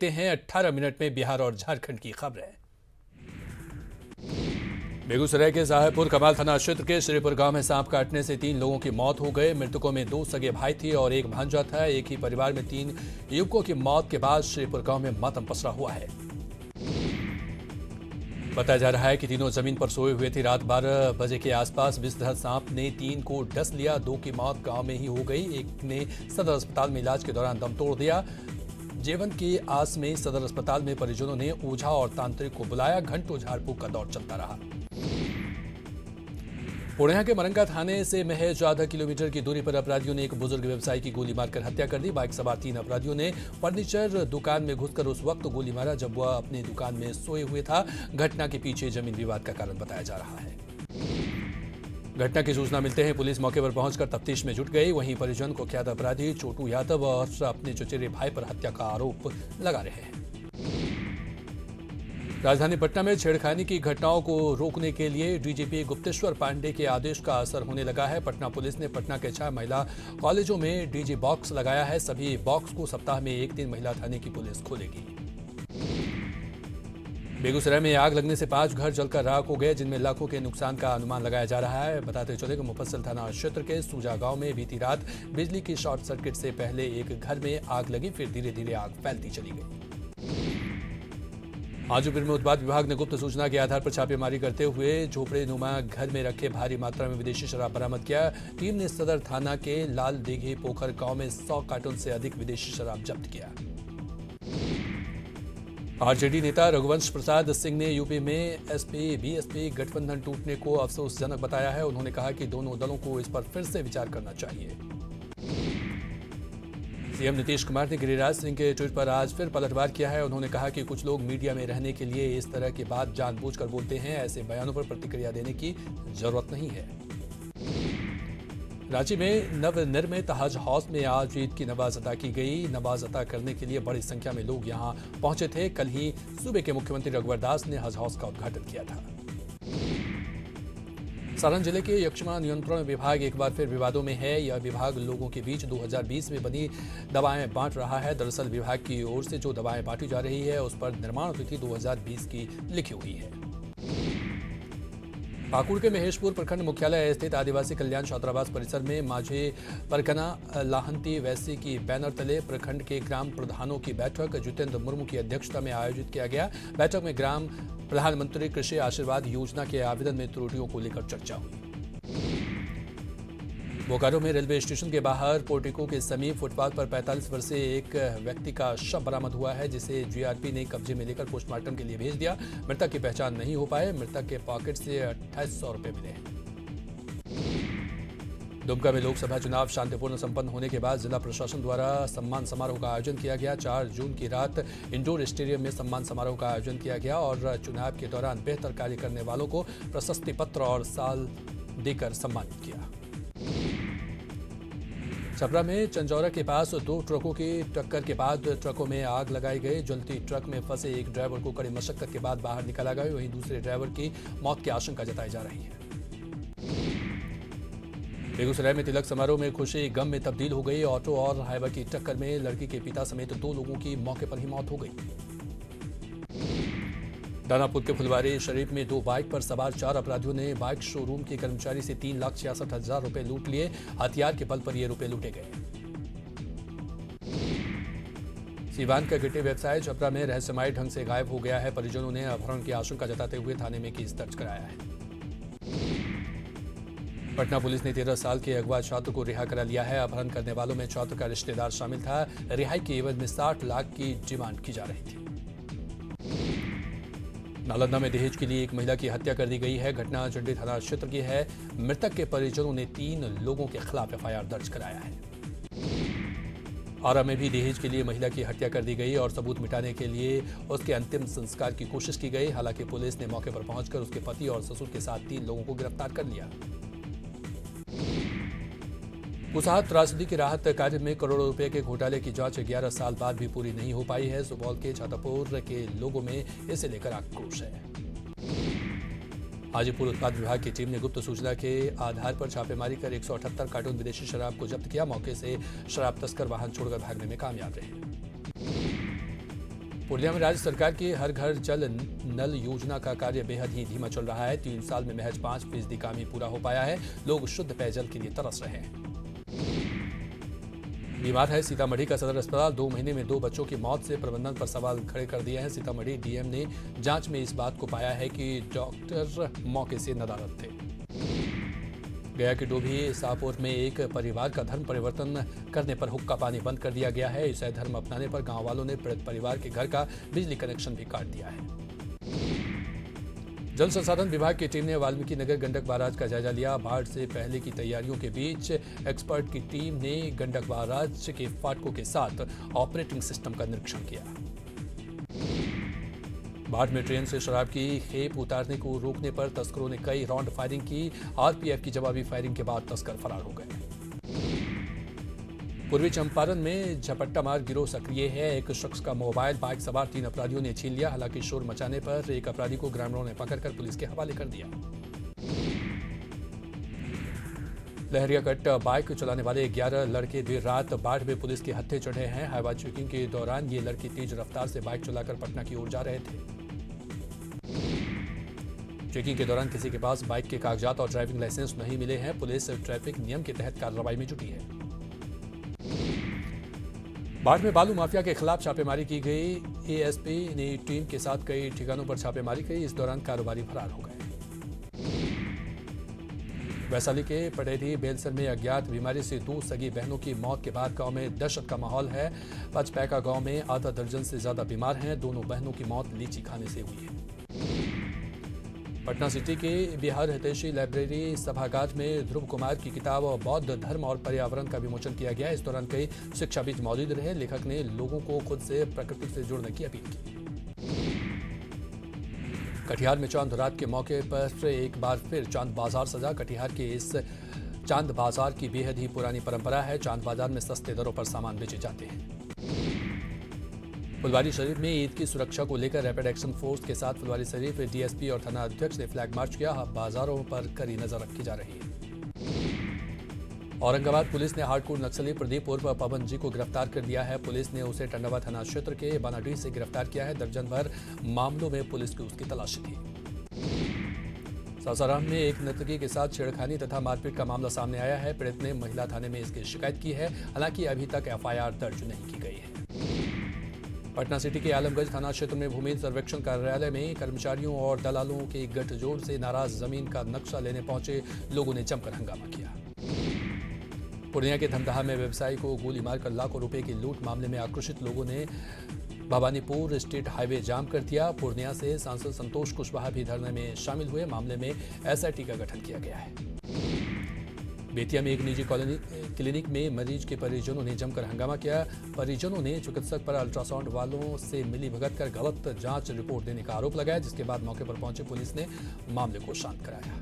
देखते हैं 18 मिनट में बिहार और झारखंड की खबरें। बेगूसराय के साहेबपुर कमाल थाना क्षेत्र के श्रीपुर गांव में सांप काटने से 3 लोगों की मौत हो गई। मृतकों में 2 सगे भाई थे और एक भांजा था। एक ही परिवार में 3 युवकों की मौत के बाद श्रीपुर गांव में मातम पसरा हुआ है। बताया जा रहा है कि तीनों जमीन पर सोए हुए थे। रात 12 बजे के आसपास विषधर सांप ने 3 को डस लिया। 2 की मौत गांव में ही हो गई। एक ने सदर अस्पताल में इलाज के दौरान दम तोड़ दिया। जीवन की आस में सदर अस्पताल में परिजनों ने ओझा और तांत्रिक को बुलाया। घंटों झाड़ फूक का दौर चलता रहा। पूर्णिया के मरंगा थाने से महज आधा किलोमीटर की दूरी पर अपराधियों ने एक बुजुर्ग व्यवसायी की गोली मारकर हत्या कर दी। बाइक सवार 3 अपराधियों ने फर्नीचर दुकान में घुसकर उस वक्त गोली मारा जब वह अपनी दुकान में सोए हुए था। घटना के पीछे जमीन विवाद का कारण बताया जा रहा है। घटना की सूचना मिलते ही पुलिस मौके पर पहुंचकर तफ्तीश में जुट गई। वहीं परिजन कुख्यात अपराधी छोटू यादव और अपने चचेरे भाई पर हत्या का आरोप लगा रहे हैं। राजधानी पटना में छेड़खानी की घटनाओं को रोकने के लिए डीजीपी गुप्तेश्वर पांडे के आदेश का असर होने लगा है। पटना पुलिस ने पटना के 6 महिला कॉलेजों में डीजी बॉक्स लगाया है। सभी बॉक्स को सप्ताह में 1 दिन महिला थाने की पुलिस खोलेगी। बेगूसराय में आग लगने से 5 घर जलकर राख हो गए, जिनमें लाखों के नुकसान का अनुमान लगाया जा रहा है। बताते चले कि मुफस्सिल थाना क्षेत्र के सूजा गांव में बीती रात बिजली की शॉर्ट सर्किट से पहले एक घर में आग लगी, फिर धीरे धीरे आग फैलती चली गई। हाजीपुर में उत्पाद विभाग ने गुप्त सूचना के आधार पर छापेमारी करते हुए झोपड़े नुमा घर में रखे भारी मात्रा में विदेशी शराब बरामद किया। टीम ने सदर थाना के लाल दिघी पोखर गांव में 100 कार्टून से अधिक विदेशी शराब जब्त किया। आरजेडी नेता रघुवंश प्रसाद सिंह ने यूपी में एसपी बीएसपी गठबंधन टूटने को अफसोसजनक बताया है। उन्होंने कहा कि दोनों दलों को इस पर फिर से विचार करना चाहिए। सीएम नीतीश कुमार ने गिरिराज सिंह के ट्वीट पर आज फिर पलटवार किया है। उन्होंने कहा कि कुछ लोग मीडिया में रहने के लिए इस तरह की बात जानबूझकर बोलते हैं। ऐसे बयानों पर प्रतिक्रिया देने की जरूरत नहीं है। रांची में नवनिर्मित हज हाउस में आज ईद की नमाज अता की गई। नमाज अता करने के लिए बड़ी संख्या में लोग यहां पहुंचे थे। कल ही सूबे के मुख्यमंत्री रघुवर दास ने हज हाउस का उद्घाटन किया था। सारण जिले के यक्ष्मा नियंत्रण विभाग एक बार फिर विवादों में है। यह विभाग लोगों के बीच 2020 में बनी दवाएं बांट रहा है। दरअसल विभाग की ओर से जो दवाएं बांटी जा रही है उस पर निर्माण तिथि 2020 की लिखी हुई है। पाकुड़ के महेशपुर प्रखंड मुख्यालय स्थित आदिवासी कल्याण छात्रावास परिसर में माझे परगना लाहंती वैसी की बैनर तले प्रखंड के ग्राम प्रधानों की बैठक जितेंद्र मुर्मू की अध्यक्षता में आयोजित किया गया। बैठक में ग्राम प्रधानमंत्री कृषि आशीर्वाद योजना के आवेदन में त्रुटियों को लेकर चर्चा हुई। बोकारो में रेलवे स्टेशन के बाहर पोर्टिको के समीप फुटपाथ पर 45 वर्षीय एक व्यक्ति का शव बरामद हुआ है, जिसे जीआरपी ने कब्जे में लेकर पोस्टमार्टम के लिए भेज दिया। मृतक की पहचान नहीं हो पाए। मृतक के पॉकेट से 2800 रुपए मिले हैं। दुमका में लोकसभा चुनाव शांतिपूर्ण संपन्न होने के बाद जिला प्रशासन द्वारा सम्मान समारोह का आयोजन किया गया। 4 जून की रात इंडोर स्टेडियम में सम्मान समारोह का आयोजन किया गया और चुनाव के दौरान बेहतर कार्य करने वालों को प्रशस्ति पत्र और साल देकर सम्मानित किया। छपरा में चंजौरा के पास 2 ट्रकों की टक्कर के बाद ट्रकों में आग लगाई गई। जलती ट्रक में फंसे एक ड्राइवर को कड़ी मशक्कत के बाद बाहर निकाला गया। वहीं दूसरे ड्राइवर की मौत की आशंका जताई जा रही है। बेगूसराय में तिलक समारोह में खुशी गम में तब्दील हो गई। ऑटो और हाईवा की टक्कर में लड़की के पिता समेत 2 लोगों की मौके पर ही मौत हो गई। दानापुर के फुलवारी शरीफ में 2 बाइक पर सवार 4 अपराधियों ने बाइक शोरूम के कर्मचारी से 3,66,000 रुपए लूट लिए। हथियार के बल पर ये रुपए लूटे गए। सीवान का गिट्टी व्यवसाय छपरा में रहस्यमय ढंग से गायब हो गया है। परिजनों ने अपहरण की आशंका जताते हुए थाने में केस दर्ज कराया है। पटना पुलिस ने 13 साल के अगवा छात्र को रिहा करा लिया है। अपहरण करने वालों में छात्र का रिश्तेदार शामिल था। रिहाई के एवज में 60 लाख की डिमांड की जा रही थी। नालंदा में दहेज के लिए एक महिला की हत्या कर दी गई है। घटना चंडी थाना क्षेत्र की है। मृतक के परिजनों ने 3 लोगों के खिलाफ एफआईआर दर्ज कराया है। आरा में भी दहेज के लिए महिला की हत्या कर दी गई और सबूत मिटाने के लिए उसके अंतिम संस्कार की कोशिश की गई। हालांकि पुलिस ने मौके पर पहुंचकर उसके पति और ससुर के साथ 3 लोगों को गिरफ्तार कर लिया। कुसाहा त्रासदी की राहत कार्य में करोड़ों रुपए के घोटाले की जांच 11 साल बाद भी पूरी नहीं हो पाई है। सुपौल के छातापुर के लोगों में इसे लेकर आक्रोश है। हाजीपुर उत्पाद विभाग की टीम ने गुप्त सूचना के आधार पर छापेमारी कर 178 कार्टून विदेशी शराब को जब्त किया। मौके से शराब तस्कर वाहन छोड़कर भागने में कामयाब रहे। पूर्णिया में राज्य सरकार की हर घर जल नल योजना का कार्य बेहद ही धीमा चल रहा है। 3 साल में महज 5% काम ही पूरा हो पाया है। लोग शुद्ध पेयजल के लिए तरस रहे हैं। बीमार है सीतामढ़ी का सदर अस्पताल। 2 महीने में 2 बच्चों की मौत से प्रबंधन पर सवाल खड़े कर दिए हैं। सीतामढ़ी डीएम ने जांच में इस बात को पाया है कि डॉक्टर मौके से नदारद थे। गया के डोभी सापुर में एक परिवार का धर्म परिवर्तन करने पर हुक्का पानी बंद कर दिया गया है। ईसाई धर्म अपनाने पर गांव वालों ने पीड़ित परिवार के घर का बिजली कनेक्शन भी काट दिया है। जल संसाधन विभाग की टीम ने वाल्मीकि नगर गंडक बैराज का जायजा लिया। बाढ़ से पहले की तैयारियों के बीच एक्सपर्ट की टीम ने गंडक बैराज के फाटकों के साथ ऑपरेटिंग सिस्टम का निरीक्षण किया। बाढ़ में ट्रेन से शराब की खेप उतारने को रोकने पर तस्करों ने कई राउंड फायरिंग की। आरपीएफ की जवाबी फायरिंग के बाद तस्कर फरार हो गए। पूर्वी चंपारण में झपट्टा मार गिरोह सक्रिय है। एक शख्स का मोबाइल बाइक सवार 3 अपराधियों ने छीन लिया। हालांकि शोर मचाने पर एक अपराधी को ग्रामीणों ने पकड़कर पुलिस के हवाले कर दिया। लहरिया कट बाइक चलाने वाले 11 लड़के देर रात बाढ़ में पुलिस के हत्थे चढ़े हैं। हाईवा चेकिंग के दौरान ये लड़के तेज रफ्तार से बाइक चलाकर पटना की ओर जा रहे थे। चेकिंग के दौरान किसी के पास बाइक के कागजात और ड्राइविंग लाइसेंस नहीं मिले हैं। पुलिस ट्रैफिक नियम के तहत कार्रवाई में जुटी है। बाढ़ में बालू माफिया के खिलाफ छापेमारी की गई। एएसपी ने टीम के साथ कई ठिकानों पर छापेमारी की। इस दौरान कारोबारी फरार हो गए। वैशाली के पटेढ़ी बेलसर में अज्ञात बीमारी से 2 सगी बहनों की मौत के बाद गांव में दहशत का माहौल है। पचपैका गांव में आधा दर्जन से ज्यादा बीमार हैं। दोनों बहनों की मौत लीची खाने से हुई है। पटना सिटी के बिहार हितैषी लाइब्रेरी सभागार में ध्रुव कुमार की किताब बौद्ध धर्म और पर्यावरण का विमोचन किया गया। इस दौरान कई शिक्षाविद मौजूद रहे। लेखक ने लोगों को खुद से प्रकृति से जुड़ने की अपील की। कटिहार में चांद रात के मौके पर एक बार फिर चांद बाजार सजा। कटिहार के इस चांद बाजार की बेहद ही पुरानी परंपरा है। चांद बाजार में सस्ते दरों पर सामान बेचे जाते हैं। फुलवारी शरीफ में ईद की सुरक्षा को लेकर रैपिड एक्शन फोर्स के साथ फुलवारी शरीफ डीएसपी और थाना अध्यक्ष ने फ्लैग मार्च किया। बाजारों पर कड़ी नजर रखी जा रही है। औरंगाबाद पुलिस ने हार्डकोर नक्सली प्रदीप उर्फ पवन जी को गिरफ्तार कर दिया है। पुलिस ने उसे टंडवा थाना क्षेत्र के बानाडीह से गिरफ्तार किया है। दर्जन भर मामलों में पुलिस की उसकी तलाशी थी। सासाराम में एक नर्तकी के साथ छेड़खानी तथा मारपीट का मामला सामने आया है। पीड़ित ने महिला थाने में इसकी शिकायत की है। हालांकि अभी तक एफआईआर दर्ज नहीं की गई है। पटना सिटी के आलमगंज थाना क्षेत्र में भूमि सर्वेक्षण कार्यालय में कर्मचारियों और दलालों के गठजोड़ से नाराज जमीन का नक्शा लेने पहुंचे लोगों ने जमकर हंगामा किया। पूर्णिया के धमदाहा में व्यवसायी को गोली मारकर लाखों रुपए की लूट मामले में आक्रोशित लोगों ने भवानीपुर स्टेट हाईवे जाम कर दिया। पूर्णिया से सांसद संतोष कुशवाहा भी धरने में शामिल हुए। मामले में एसआईटी का गठन किया गया है। बेतिया में एक निजी क्लिनिक में मरीज के परिजनों ने जमकर हंगामा किया। परिजनों ने चिकित्सक पर अल्ट्रासाउंड वालों से मिलीभगत कर गलत जांच रिपोर्ट देने का आरोप लगाया, जिसके बाद मौके पर पहुंची पुलिस ने मामले को शांत कराया।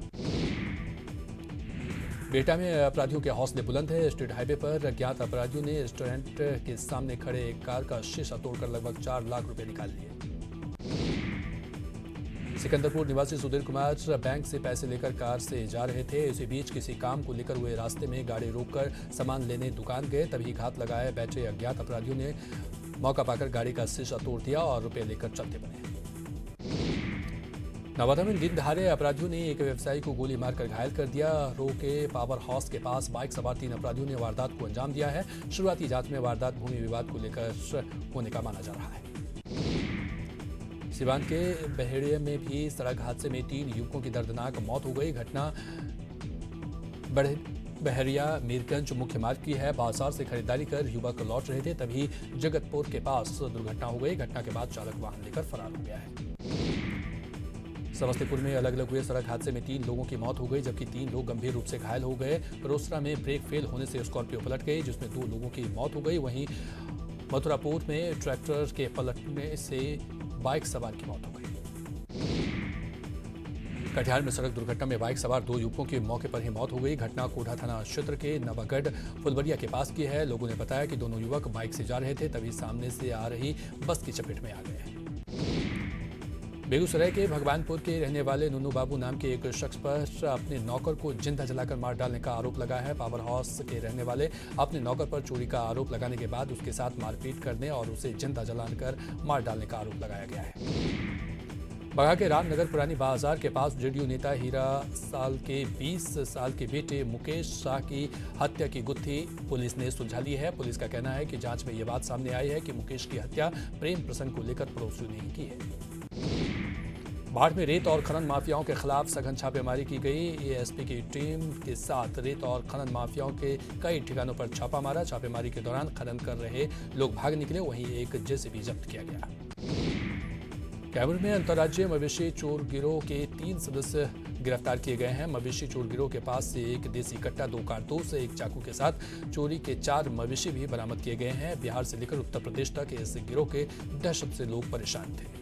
बेटा में अपराधियों के हौसले बुलंद है। स्टेट हाईवे पर अज्ञात अपराधियों ने रेस्टोरेंट के सामने खड़े एक कार का शीशा तोड़कर लगभग 4 लाख रुपए निकाल लिए। सिकंदरपुर निवासी सुधीर कुमार बैंक से पैसे लेकर कार से जा रहे थे। इसी बीच किसी काम को लेकर हुए रास्ते में गाड़ी रोककर सामान लेने दुकान गए। तभी घात लगाए बैठे अज्ञात अपराधियों ने मौका पाकर गाड़ी का शीशा तोड़ दिया और रुपए लेकर चलते बने। नवादा में दिन दहाड़े अपराधियों ने एक व्यवसायी को गोली मारकर घायल कर दिया। रो के पावर हाउस के पास बाइक सवार 3 अपराधियों ने वारदात को अंजाम दिया है। शुरुआती जांच में वारदात भूमि विवाद को लेकर होने का माना जा रहा है। सिवान के बहेड़िया में भी सड़क हादसे में 3 युवकों की दर्दनाक मौत हो गई। घटना बहरिया मीरगंज मुख्य मार्ग की है। बाजार से खरीदारी कर युवक लौट रहे थे, तभी जगतपुर के पास दुर्घटना हो गई। घटना के बाद चालक वाहन लेकर फरार हो गया है। समस्तीपुर में अलग अलग हुए सड़क हादसे में 3 लोगों की मौत हो गई, जबकि 3 लोग गंभीर रूप से घायल हो गए। रोसड़ा में ब्रेक फेल होने से स्कॉर्पियो पलट गई, जिसमें 2 लोगों की मौत हो गई। वहीं मथुरापुर में ट्रैक्टर के पलटने से बाइक सवार की मौत हो गई। कटिहार में सड़क दुर्घटना में बाइक सवार 2 युवकों की मौके पर ही मौत हो गई। घटना कोढ़ा थाना क्षेत्र के नवागढ़ फुलवरिया के पास की है। लोगों ने बताया कि दोनों युवक बाइक से जा रहे थे, तभी सामने से आ रही बस की चपेट में आ गए। बेगूसराय के भगवानपुर के रहने वाले नुनू बाबू नाम के एक शख्स पर अपने नौकर को जिंदा जलाकर मार डालने का आरोप लगा है। पावर हाउस के रहने वाले अपने नौकर पर चोरी का आरोप लगाने के बाद उसके साथ मारपीट करने और उसे जिंदा जलाकर मार डालने का आरोप लगाया गया है। बगहा के रामनगर पुरानी बाजार के पास जेडीयू नेता हीरा साल के 20 साल के बेटे मुकेश शाह की हत्या की गुत्थी पुलिस ने सुलझा ली है। पुलिस का कहना है कि जांच में यह बात सामने आई है कि मुकेश की हत्या प्रेम प्रसंग को लेकर पड़ोसियों ने की है। बाढ़ में रेत और खनन माफियाओं के खिलाफ सघन छापेमारी की गई। एएसपी की टीम के साथ रेत और खनन माफियाओं के कई ठिकानों पर छापा मारा। छापेमारी के दौरान खनन कर रहे लोग भाग निकले, वहीं एक जेसीबी जब्त किया गया। कैमूर में अंतर्राज्यीय मवेशी चोर गिरोह के 3 सदस्य गिरफ्तार किए गए हैं। मवेशी चोर गिरोह के पास से एक देसी कट्टा, 2 कारतूस, एक चाकू के साथ चोरी के 4 मवेशी भी बरामद किए गए हैं। बिहार से लेकर उत्तर प्रदेश तक इस गिरोह के दहशत से लोग परेशान थे।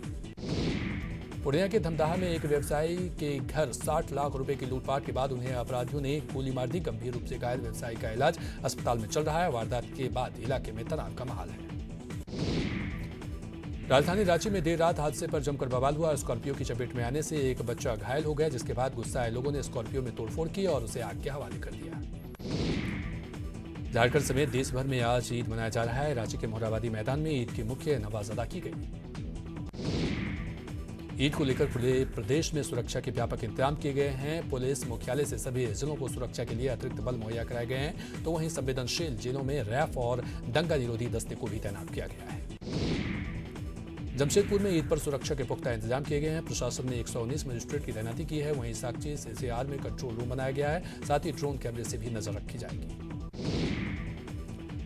पूर्णिया के धमदाहा में एक व्यवसायी के घर 60 लाख रुपए की लूटपाट के बाद उन्हें अपराधियों ने गोली मार दी। गंभीर रूप से घायल व्यवसायी का इलाज अस्पताल में चल रहा है। वारदात के बाद इलाके में तनाव का माहौल है। राजधानी रांची में देर रात हादसे पर जमकर बवाल हुआ। स्कॉर्पियो की चपेट में आने से एक बच्चा घायल हो गया, जिसके बाद गुस्साए लोगों ने स्कॉर्पियो में तोड़फोड़ की और उसे आग के हवाले कर दिया। झारखंड समेत देश भर में आज ईद मनाया जा रहा है। रांची के मोरहाबादी मैदान में ईद की मुख्य नमाज अदा की गई। ईद को लेकर पूरे प्रदेश में सुरक्षा के व्यापक इंतजाम किए गए हैं। पुलिस मुख्यालय से सभी जिलों को सुरक्षा के लिए अतिरिक्त बल मुहैया कराए गए हैं, तो वहीं संवेदनशील जिलों में रैफ और दंगा निरोधी दस्ते को भी तैनात किया गया है। जमशेदपुर में ईद पर सुरक्षा के पुख्ता इंतजाम किए गए हैं। प्रशासन ने 119 मजिस्ट्रेट की तैनाती की है। वहीं साकची सीसीआर में कंट्रोल रूम बनाया गया है। साथ ही ड्रोन कैमरे से भी नजर रखी जाएगी।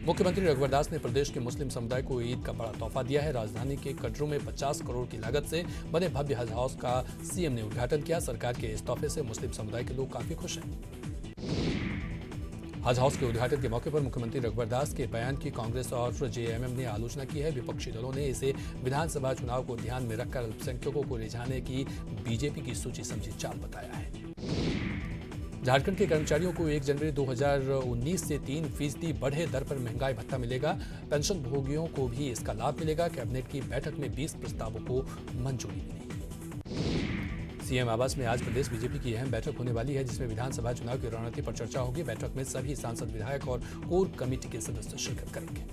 मुख्यमंत्री रघुवर दास ने प्रदेश के मुस्लिम समुदाय को ईद का बड़ा तोहफा दिया है। राजधानी के कटरू में 50 करोड़ की लागत से बने भव्य हज हाउस का सीएम ने उद्घाटन किया। सरकार के इस तोहफे से मुस्लिम समुदाय के लोग काफी खुश हैं। हज हाउस के उद्घाटन के मौके पर मुख्यमंत्री रघुवर दास के बयान की कांग्रेस और जेएमएम ने आलोचना की है। विपक्षी दलों ने इसे विधानसभा चुनाव को ध्यान में रखकर अल्पसंख्यकों को रिझाने की बीजेपी की सोची समझी चाल बताया है। झारखंड के कर्मचारियों को 1 जनवरी 2019 से 3% बढ़े दर पर महंगाई भत्ता मिलेगा। पेंशन भोगियों को भी इसका लाभ मिलेगा। कैबिनेट की बैठक में 20 प्रस्तावों को मंजूरी मिली। सीएम आवास में आज प्रदेश बीजेपी की अहम बैठक होने वाली है, जिसमें विधानसभा चुनाव की रणनीति पर चर्चा होगी। बैठक में सभी सांसद, विधायक और कोर कमेटी के सदस्य शिरकत करेंगे।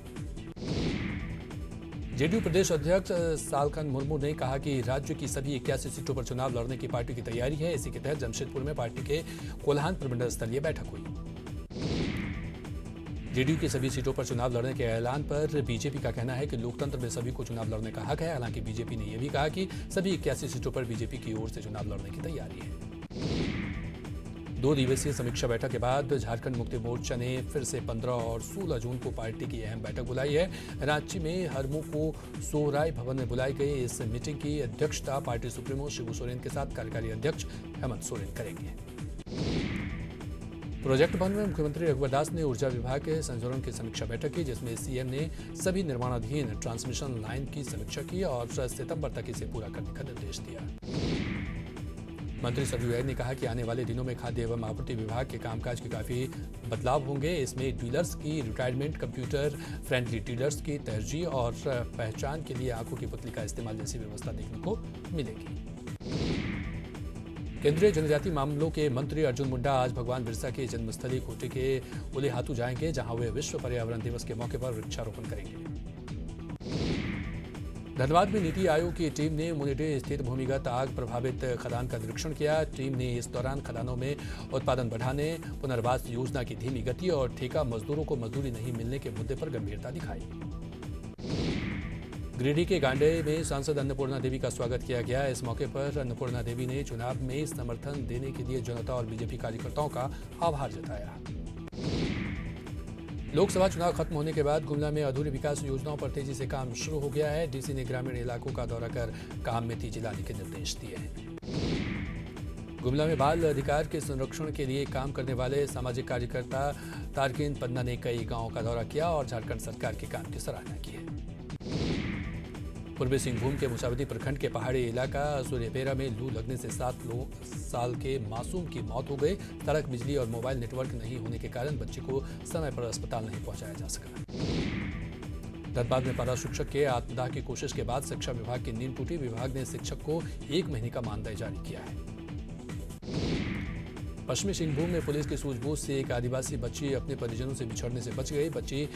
जेडीयू प्रदेश अध्यक्ष सालखन मुर्मू ने कहा कि राज्य की सभी 81 सीटों पर चुनाव लड़ने की पार्टी की तैयारी है। इसी के तहत जमशेदपुर में पार्टी के कोल्हान प्रमंडल स्तरीय बैठक हुई। जेडीयू की सभी सीटों पर चुनाव लड़ने के ऐलान पर बीजेपी का कहना है कि लोकतंत्र में सभी को चुनाव लड़ने का हक है। हालांकि बीजेपी ने यह भी कहा कि सभी 81 सीटों पर बीजेपी की ओर से चुनाव लड़ने की तैयारी है। 2 दिवसीय समीक्षा बैठक के बाद झारखंड मुक्ति मोर्चा ने फिर से 15 और 16 जून को पार्टी की अहम बैठक बुलाई है। रांची में हरमू को सोहराय भवन में बुलाई गई इस मीटिंग की अध्यक्षता पार्टी सुप्रीमो शिबू सोरेन के साथ कार्यकारी अध्यक्ष हेमंत सोरेन करेंगे। प्रोजेक्ट भवन में मुख्यमंत्री रघुवर दास ने ऊर्जा विभाग के संशोधन की समीक्षा बैठक की, जिसमें सीएम ने सभी निर्माणाधीन ट्रांसमिशन लाइन की समीक्षा की और सितंबर तक इसे पूरा करने का निर्देश दिया। मंत्री सरयू राय ने कहा कि आने वाले दिनों में खाद्य एवं आपूर्ति विभाग के कामकाज के काफी बदलाव होंगे। इसमें डीलर्स की रिटायरमेंट, कंप्यूटर फ्रेंडली डीलर्स की तरजीह और पहचान के लिए आंखों की पुतली का इस्तेमाल जैसी व्यवस्था देखने को मिलेगी। केंद्रीय जनजातीय मामलों के मंत्री अर्जुन मुंडा आज भगवान बिरसा की जन्मस्थली खूंटी के उलेहातू जाएंगे, जहां वे विश्व पर्यावरण दिवस के मौके पर वृक्षारोपण करेंगे। धनबाद में नीति आयोग की टीम ने मुनिडे स्थित भूमिगत आग प्रभावित खदान का निरीक्षण किया। टीम ने इस दौरान खदानों में उत्पादन बढ़ाने, पुनर्वास योजना की धीमी गति और ठेका मजदूरों को मजदूरी नहीं मिलने के मुद्दे पर गंभीरता दिखाई। गिरिडीह के गांडे में सांसद अन्नपूर्णा देवी का स्वागत किया गया। इस मौके पर अन्नपूर्णा देवी ने चुनाव में समर्थन देने के लिए जनता और बीजेपी कार्यकर्ताओं का आभार जताया। लोकसभा चुनाव खत्म होने के बाद गुमला में अधूरी विकास योजनाओं पर तेजी से काम शुरू हो गया है। डीसी ने ग्रामीण इलाकों का दौरा कर काम में तेजी लाने के निर्देश दिए हैं। गुमला में बाल अधिकार के संरक्षण के लिए काम करने वाले सामाजिक कार्यकर्ता तारकिन पन्ना ने कई गांवों का दौरा किया और झारखंड सरकार के काम की सराहना की है। पूर्वी सिंहभूम के मुसावदी प्रखंड के पहाड़ी इलाका सूर्यपेरा में लू लगने से 7 साल के मासूम की मौत हो गई। सड़क, बिजली और मोबाइल नेटवर्क नहीं होने के कारण बच्चे को समय पर अस्पताल नहीं पहुंचाया जा सका। धनबाद में पारा शिक्षक के आत्मदाह की कोशिश के बाद शिक्षा विभाग की नींद टूटी। विभाग ने शिक्षक को 1 महीने का मानदेय जारी किया है। पश्चिमी सिंहभूम में पुलिस की सूझबूझ से एक आदिवासी बच्ची अपने परिजनों से बिछड़ने से बच गई। बच्ची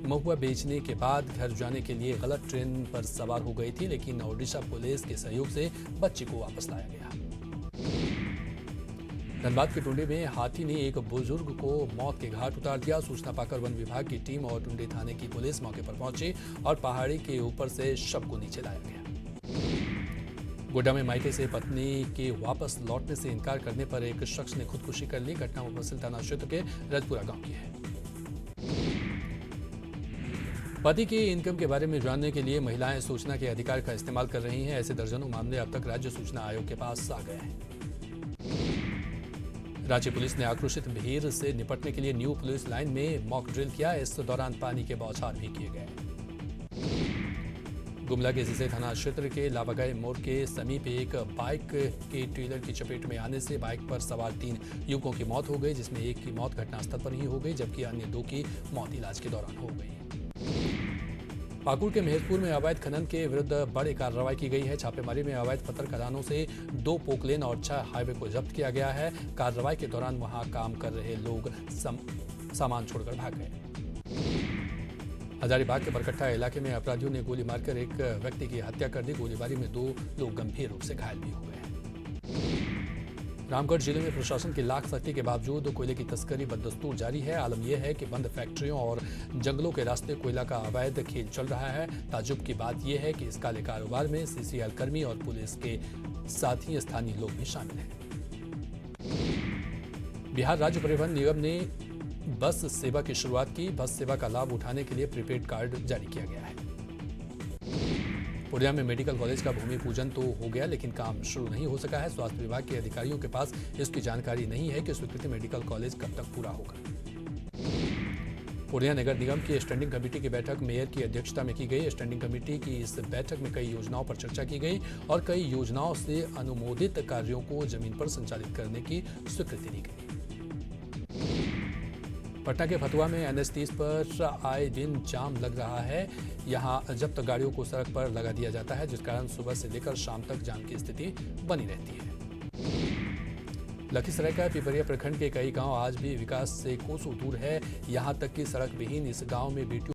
महुआ बेचने के बाद घर जाने के लिए गलत ट्रेन पर सवार हो गई थी, लेकिन ओडिशा पुलिस के सहयोग से बच्ची को वापस लाया गया। धनबाद के टुंडी में हाथी ने एक बुजुर्ग को मौत के घाट उतार दिया। सूचना पाकर वन विभाग की टीम और टुंडी थाने की पुलिस मौके पर पहुंची और पहाड़ी के ऊपर से शव को नीचे लाया गया। गोड्डा में मायके से पत्नी के वापस लौटने से इनकार करने पर एक शख्स ने खुदकुशी कर ली। घटना मुफस्सिल थाना क्षेत्र के रजपुरा गांव की है। पति की इनकम के बारे में जानने के लिए महिलाएं सूचना के अधिकार का इस्तेमाल कर रही हैं। ऐसे दर्जनों मामले अब तक राज्य सूचना आयोग के पास आ गए हैं। रांची पुलिस ने आक्रोशित भीड़ से निपटने के लिए न्यू पुलिस लाइन में मॉक ड्रिल किया। इस दौरान पानी के बौछार भी किए गए। गुमला के सीसे थाना क्षेत्र के लावागाय मोड़ के समीप एक बाइक के ट्रेलर की चपेट में आने से बाइक पर सवार 3 युवकों की मौत हो गई, जिसमें एक की मौत घटनास्थल पर ही हो गई, जबकि अन्य 2 की मौत इलाज के दौरान हो गई। पाकुड़ के मेहरपुर में अवैध खनन के विरुद्ध बड़ी कार्रवाई की गई है। छापेमारी में अवैध पत्थर खदानों से 2 पोकलेन और 6 हाईवे को जब्त किया गया है। कार्रवाई के दौरान वहां काम कर रहे लोग सामान छोड़कर भाग गए। हजारीबाग के बरकट्टा इलाके में अपराधियों ने गोली मारकर एक व्यक्ति की हत्या कर दी। गोलीबारी में 2 लोग गंभीर रूप से घायल भी हो गए। रामगढ़ जिले में प्रशासन की लाख सख्ती के बावजूद कोयले की तस्करी बदस्तूर जारी है। आलम यह है कि बंद फैक्ट्रियों और जंगलों के रास्ते कोयला का अवैध खेल चल रहा है। ताज्जुब की बात यह है कि इस काले कारोबार में सीसीएल कर्मी और पुलिस के साथ ही स्थानीय लोग भी शामिल हैं। बिहार राज्य परिवहन निगम ने बस सेवा की शुरुआत की। बस सेवा का लाभ उठाने के लिए प्रीपेड कार्ड जारी किया गया है। पूर्णिया में मेडिकल कॉलेज का भूमि पूजन तो हो गया, लेकिन काम शुरू नहीं हो सका है। स्वास्थ्य विभाग के अधिकारियों के पास इसकी जानकारी नहीं है कि स्वीकृति मेडिकल कॉलेज कब तक पूरा होगा। पूर्णिया नगर निगम की स्टैंडिंग कमेटी की बैठक मेयर की अध्यक्षता में की गई। स्टैंडिंग कमेटी की इस बैठक में कई योजनाओं पर चर्चा की गई और कई योजनाओं से अनुमोदित कार्यों को जमीन पर संचालित करने की स्वीकृति दी गई। पटना के फतुहा में NH30 पर आए दिन जाम लग रहा है। यहां जब्त गाड़ियों को सड़क पर लगा दिया जाता है, जिस कारण सुबह से लेकर शाम तक जाम की स्थिति बनी रहती है। लखीसराय का पिपरिया प्रखंड के कई गांव आज भी विकास से कोसों दूर है। यहां तक कि सड़क विहीन इस गांव में बेटियों